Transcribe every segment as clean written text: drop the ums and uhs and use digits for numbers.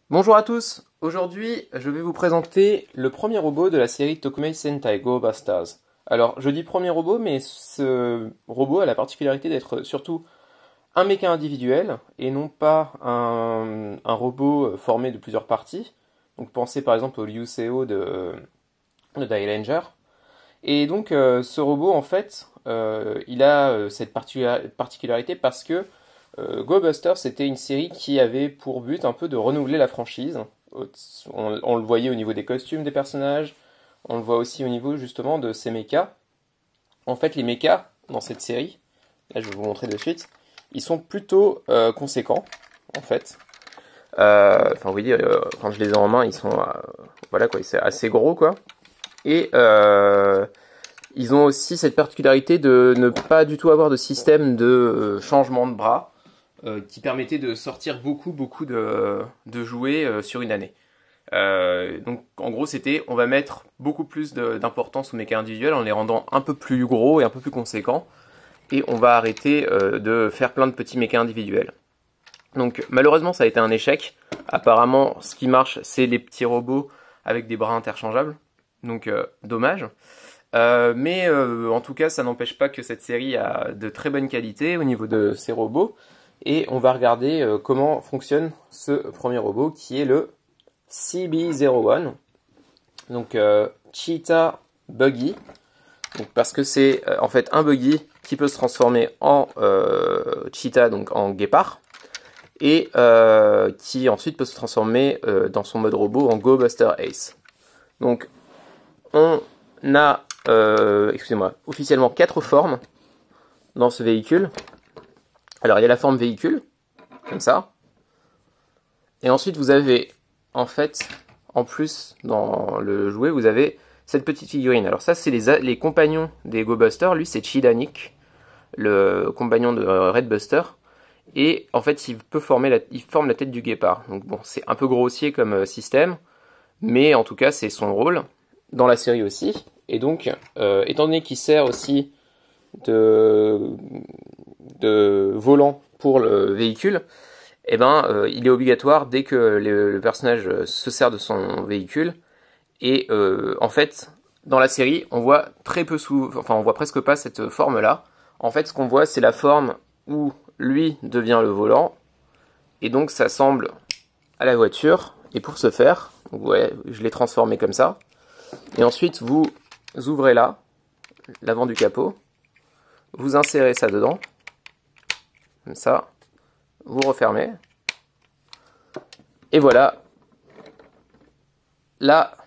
Bonjour à tous, aujourd'hui je vais vous présenter le premier robot de la série Tokumei Sentai Go Busters. Alors je dis premier robot mais ce robot a la particularité d'être surtout un mecha individuel et non pas un robot formé de plusieurs parties. Donc pensez par exemple au Ryuseo de Die Ranger. Et donc ce robot en fait il a cette particularité parce que Go Busters, c'était une série qui avait pour but un peu de renouveler la franchise. On le voyait au niveau des costumes des personnages, on le voit aussi au niveau justement de ces mechas. En fait, les mechas dans cette série, là je vais vous montrer de suite, ils sont plutôt conséquents en fait. Enfin, vous voyez, quand je les ai en main, ils sont voilà quoi, c'est assez gros quoi. Et ils ont aussi cette particularité de ne pas du tout avoir de système de changement de bras qui permettait de sortir beaucoup de jouets sur une année. Donc en gros c'était on va mettre beaucoup plus d'importance aux mechas individuels en les rendant un peu plus gros et un peu plus conséquents et on va arrêter de faire plein de petits mechas individuels. Donc malheureusement ça a été un échec. Apparemment ce qui marche c'est les petits robots avec des bras interchangeables. Donc dommage. Mais en tout cas ça n'empêche pas que cette série a de très bonne qualité au niveau de ses robots. Et on va regarder comment fonctionne ce premier robot qui est le CB01. Donc Cheetah Buggy. Donc, parce que c'est en fait un buggy qui peut se transformer en cheetah, donc en guépard. Et qui ensuite peut se transformer dans son mode robot en Go Buster Ace. Donc on a excusez-moi, officiellement 4 formes dans ce véhicule. Alors il y a la forme véhicule, comme ça. Et ensuite vous avez, en fait, en plus dans le jouet, vous avez cette petite figurine. Alors ça c'est les compagnons des Go Busters. Lui c'est Chidanik, le compagnon de Red Buster. Et en fait il forme la tête du guépard. Donc bon, c'est un peu grossier comme système. Mais en tout cas c'est son rôle dans la série aussi. Et donc, étant donné qu'il sert aussi de volant pour le véhicule, eh ben, il est obligatoire dès que le personnage se sert de son véhicule. Et en fait, dans la série, on voit on voit presque pas cette forme-là. En fait, ce qu'on voit, c'est la forme où lui devient le volant, et donc ça semble à la voiture. Et pour ce faire, ouais, je l'ai transformé comme ça. Et ensuite, vous ouvrez là, l'avant du capot, vous insérez ça dedans, comme ça, vous refermez, et voilà, là,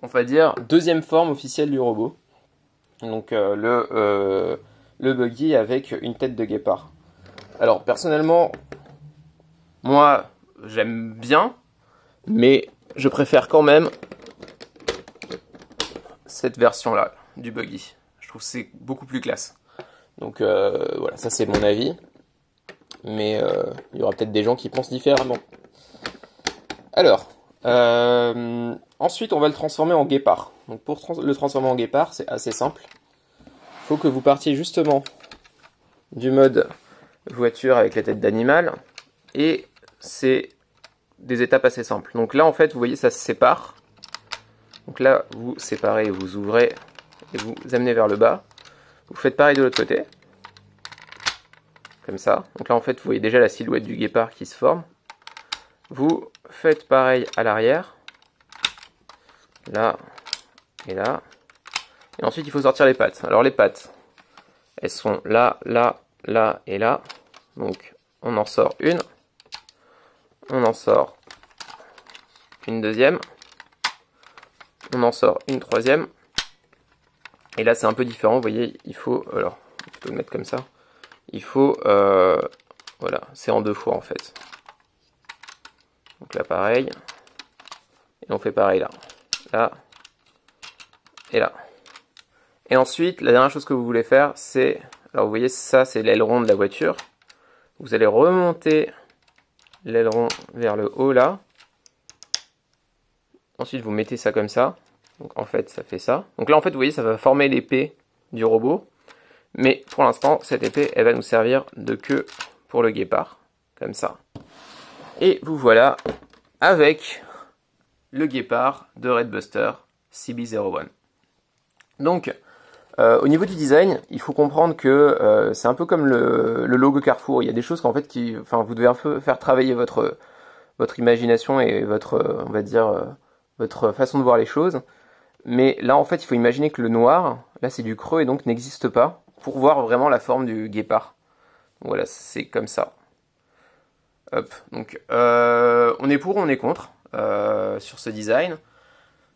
on va dire, deuxième forme officielle du robot, donc le buggy avec une tête de guépard. Alors, personnellement, moi, j'aime bien, mais je préfère quand même cette version-là du buggy. Je trouve que c'est beaucoup plus classe. Donc voilà, ça c'est mon avis. Mais il y aura peut-être des gens qui pensent différemment. Alors, ensuite on va le transformer en guépard. Donc pour le transformer en guépard, c'est assez simple. Il faut que vous partiez justement du mode voiture avec la tête d'animal. Et c'est des étapes assez simples. Donc là en fait, vous voyez, ça se sépare. Donc là, vous séparez, vous ouvrez et vous amenez vers le bas. Vous faites pareil de l'autre côté. Comme ça. Donc là, en fait, vous voyez déjà la silhouette du guépard qui se forme. Vous faites pareil à l'arrière. Là et là. Et ensuite, il faut sortir les pattes. Alors les pattes, elles sont là, là, là et là. Donc, on en sort une. On en sort une deuxième. On en sort une troisième. Et là, c'est un peu différent. Vous voyez, il faut... Alors, je vais plutôt le mettre comme ça. Il faut... voilà, c'est en deux fois, en fait. Donc là, pareil. Et on fait pareil là. Là. Et là. Et ensuite, la dernière chose que vous voulez faire, c'est... Alors, vous voyez, ça, c'est l'aileron de la voiture. Vous allez remonter l'aileron vers le haut, là. Ensuite, vous mettez ça comme ça. Donc en fait, ça fait ça. Donc là, en fait, vous voyez, ça va former l'épée du robot. Mais pour l'instant, cette épée, elle va nous servir de queue pour le guépard. Comme ça. Et vous voilà avec le guépard de Redbuster CB01. Donc, au niveau du design, il faut comprendre que c'est un peu comme le logo Carrefour. Il y a des choses qu'en fait, vous devez un peu faire travailler votre imagination et votre, on va dire, votre façon de voir les choses. Mais là, en fait, il faut imaginer que le noir, là, c'est du creux et donc n'existe pas pour voir vraiment la forme du guépard. Voilà, c'est comme ça. Hop, donc on est pour ou on est contre sur ce design.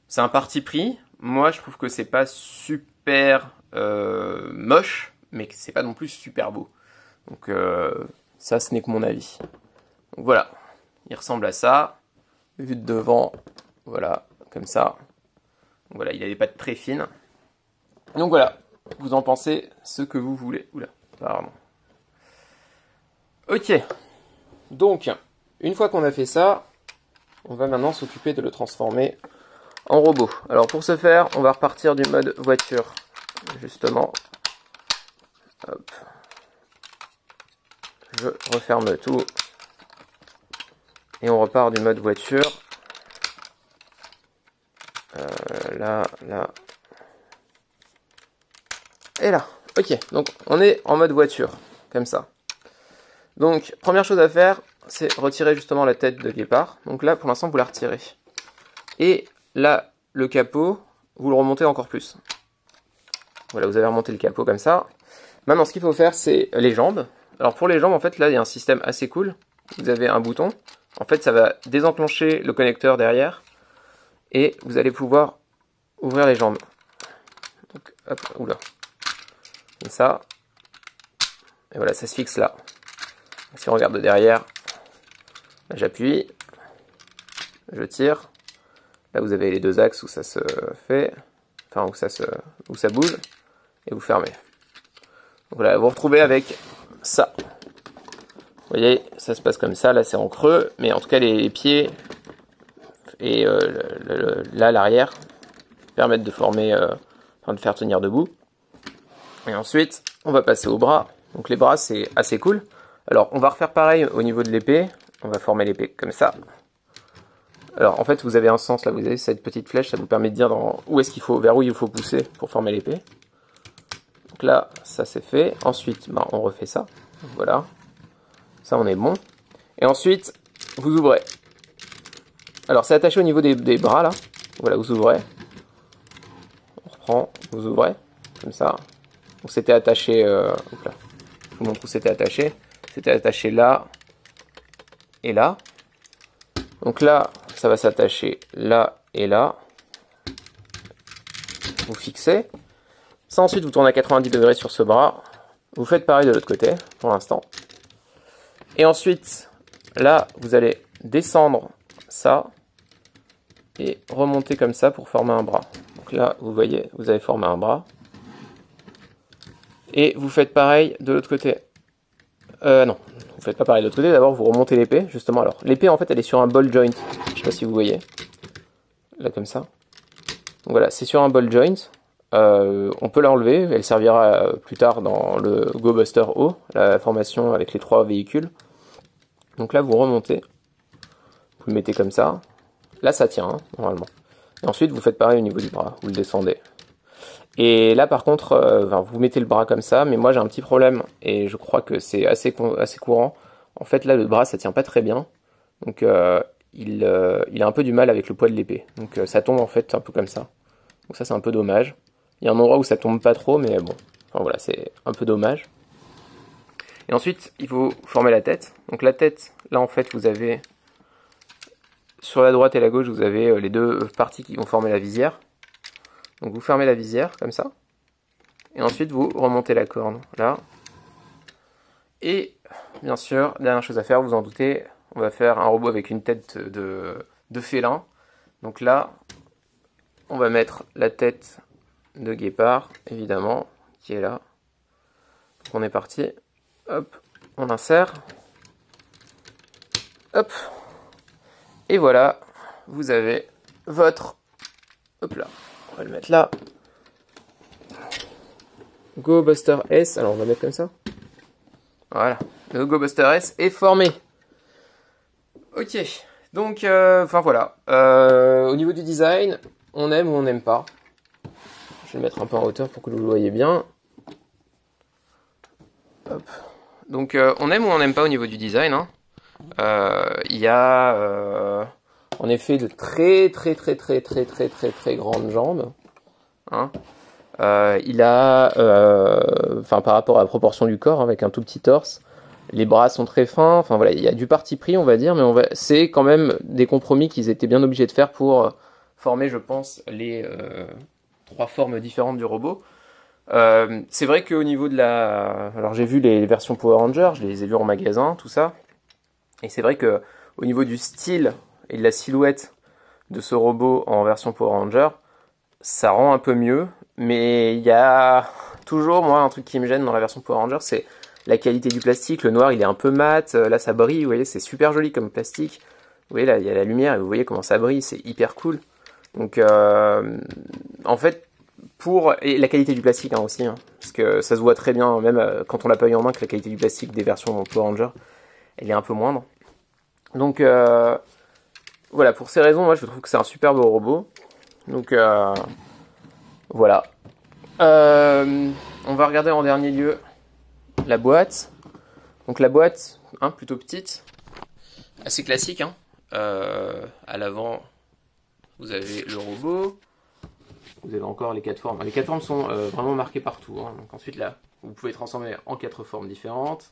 C'est un parti pris. Moi, je trouve que c'est pas super moche, mais que c'est pas non plus super beau. Donc ça, ce n'est que mon avis. Donc voilà, il ressemble à ça. Vu de devant, voilà, comme ça. Donc voilà, il a des pattes très fines. Donc voilà, vous en pensez ce que vous voulez. Oula, pardon. Ok, donc, une fois qu'on a fait ça, on va maintenant s'occuper de le transformer en robot. Alors pour ce faire, on va repartir du mode voiture, justement. Hop. Je referme tout. Et on repart du mode voiture. Là, là. Et là. Ok, donc on est en mode voiture, comme ça. Donc, première chose à faire, c'est retirer justement la tête de guépard. Donc là, pour l'instant, vous la retirez. Et là, le capot, vous le remontez encore plus. Voilà, vous avez remonté le capot comme ça. Maintenant, ce qu'il faut faire, c'est les jambes. Alors pour les jambes, en fait, là, il y a un système assez cool. Vous avez un bouton. En fait, ça va désenclencher le connecteur derrière. Et vous allez pouvoir ouvrir les jambes. Donc, hop, oula. Comme ça. Et voilà, ça se fixe là. Si on regarde de derrière, là j'appuie, je tire. Là vous avez les deux axes où ça se fait, enfin où ça bouge, et vous fermez. Donc voilà, vous vous retrouvez avec ça. Vous voyez, ça se passe comme ça, là c'est en creux, mais en tout cas les pieds et là l'arrière permettent de former, de faire tenir debout. Et ensuite, on va passer aux bras. Donc les bras c'est assez cool. Alors, on va refaire pareil au niveau de l'épée. On va former l'épée comme ça. Alors, en fait, vous avez un sens là. Vous avez cette petite flèche, ça vous permet de dire vers où il faut pousser pour former l'épée. Donc là, ça c'est fait. Ensuite, on refait ça. Voilà. Ça, on est bon. Et ensuite, vous ouvrez. Alors, c'est attaché au niveau des bras là. Voilà, vous ouvrez. On reprend, vous ouvrez. Comme ça. Donc, c'était attaché. Hop là. Je vous montre où c'était attaché. C'était attaché là et là. Donc là, ça va s'attacher là et là. Vous fixez. Ça ensuite, vous tournez à 90 degrés sur ce bras. Vous faites pareil de l'autre côté pour l'instant. Et ensuite, là, vous allez descendre ça et remonter comme ça pour former un bras. Donc là, vous voyez, vous avez formé un bras. Et vous faites pareil de l'autre côté. Non, vous faites pas pareil de l'autre côté. D'abord, vous remontez l'épée, justement. Alors, l'épée, en fait, elle est sur un ball joint. Je sais pas si vous voyez. Là, comme ça. Donc voilà, c'est sur un ball joint. On peut l'enlever. Elle servira plus tard dans le Go Buster O, la formation avec les 3 véhicules. Donc là, vous remontez. Vous le mettez comme ça. Là, ça tient, hein, normalement. Et ensuite, vous faites pareil au niveau du bras. Vous le descendez. Et là par contre, vous mettez le bras comme ça, mais moi j'ai un petit problème, et je crois que c'est assez courant. En fait là le bras ça tient pas très bien, donc il a un peu du mal avec le poids de l'épée. Donc ça tombe en fait un peu comme ça. Donc ça c'est un peu dommage. Il y a un endroit où ça tombe pas trop, mais bon, enfin voilà, c'est un peu dommage. Et ensuite il faut former la tête. Donc la tête, là en fait vous avez, sur la droite et la gauche vous avez les deux parties qui vont former la visière. Donc vous fermez la visière, comme ça. Et ensuite vous remontez la corne, là. Et, bien sûr, dernière chose à faire, vous en doutez, on va faire un robot avec une tête de félin. Donc là, on va mettre la tête de guépard, évidemment, qui est là. Donc on est parti. Hop, on insère. Hop. Et voilà, vous avez votre... Hop là. On va le mettre là. Go Buster S. Alors on va mettre comme ça. Voilà. Le Go Buster S est formé. Ok. Donc, enfin voilà. Au niveau du design, on aime ou on n'aime pas. Je vais le mettre un peu en hauteur pour que vous le voyez bien. Hop. Donc, on aime ou on n'aime pas au niveau du design, hein. Il y a en effet de très grandes jambes, hein. Il a, enfin par rapport à la proportion du corps, hein, avec un tout petit torse, les bras sont très fins. Enfin voilà, il y a du parti pris, on va dire, mais c'est quand même des compromis qu'ils étaient bien obligés de faire pour former, je pense, les trois formes différentes du robot. C'est vrai qu'au niveau de la, alors j'ai vu les versions Power Rangers, je les ai vues en magasin, tout ça, et c'est vrai que au niveau du style et de la silhouette de ce robot en version Power Ranger, ça rend un peu mieux, mais il y a toujours, moi, un truc qui me gêne dans la version Power Ranger, c'est la qualité du plastique. Le noir, il est un peu mat, là ça brille, vous voyez, c'est super joli comme plastique. Vous voyez, là, il y a la lumière, et vous voyez comment ça brille, c'est hyper cool. Donc, en fait, et la qualité du plastique, hein, aussi, hein, parce que ça se voit très bien, même quand on l'a pas eu en main, que la qualité du plastique des versions Power Ranger, elle est un peu moindre. Donc, voilà, pour ces raisons, moi, je trouve que c'est un super beau robot. Donc, voilà. On va regarder en dernier lieu la boîte. Donc la boîte, hein, plutôt petite, assez classique, hein. À l'avant, vous avez le robot. Vous avez encore les 4 formes. Les 4 formes sont vraiment marquées partout, hein. Donc ensuite là, vous pouvez transformer en 4 formes différentes.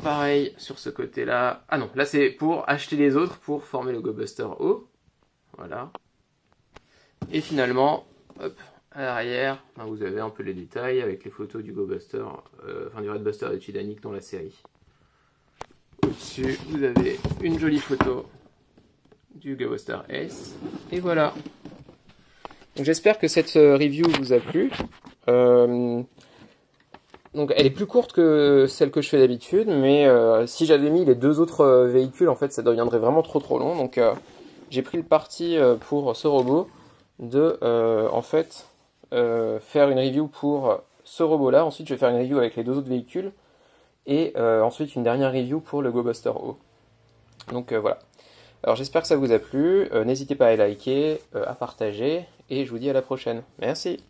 Pareil sur ce côté-là. Ah non, là c'est pour acheter les autres pour former le GoBuster O. Voilà. Et finalement, hop, à l'arrière, vous avez un peu les détails avec les photos du GoBuster, enfin du Redbuster et de Titanic dans la série. Au-dessus, vous avez une jolie photo du GoBuster S. Et voilà. Donc j'espère que cette review vous a plu. Donc elle est plus courte que celle que je fais d'habitude, mais si j'avais mis les deux autres véhicules, en fait, ça deviendrait vraiment trop long. Donc j'ai pris le parti pour ce robot de en fait faire une review pour ce robot là, ensuite je vais faire une review avec les deux autres véhicules et ensuite une dernière review pour le GoBuster O. Donc voilà. Alors j'espère que ça vous a plu, n'hésitez pas à liker, à partager et je vous dis à la prochaine. Merci.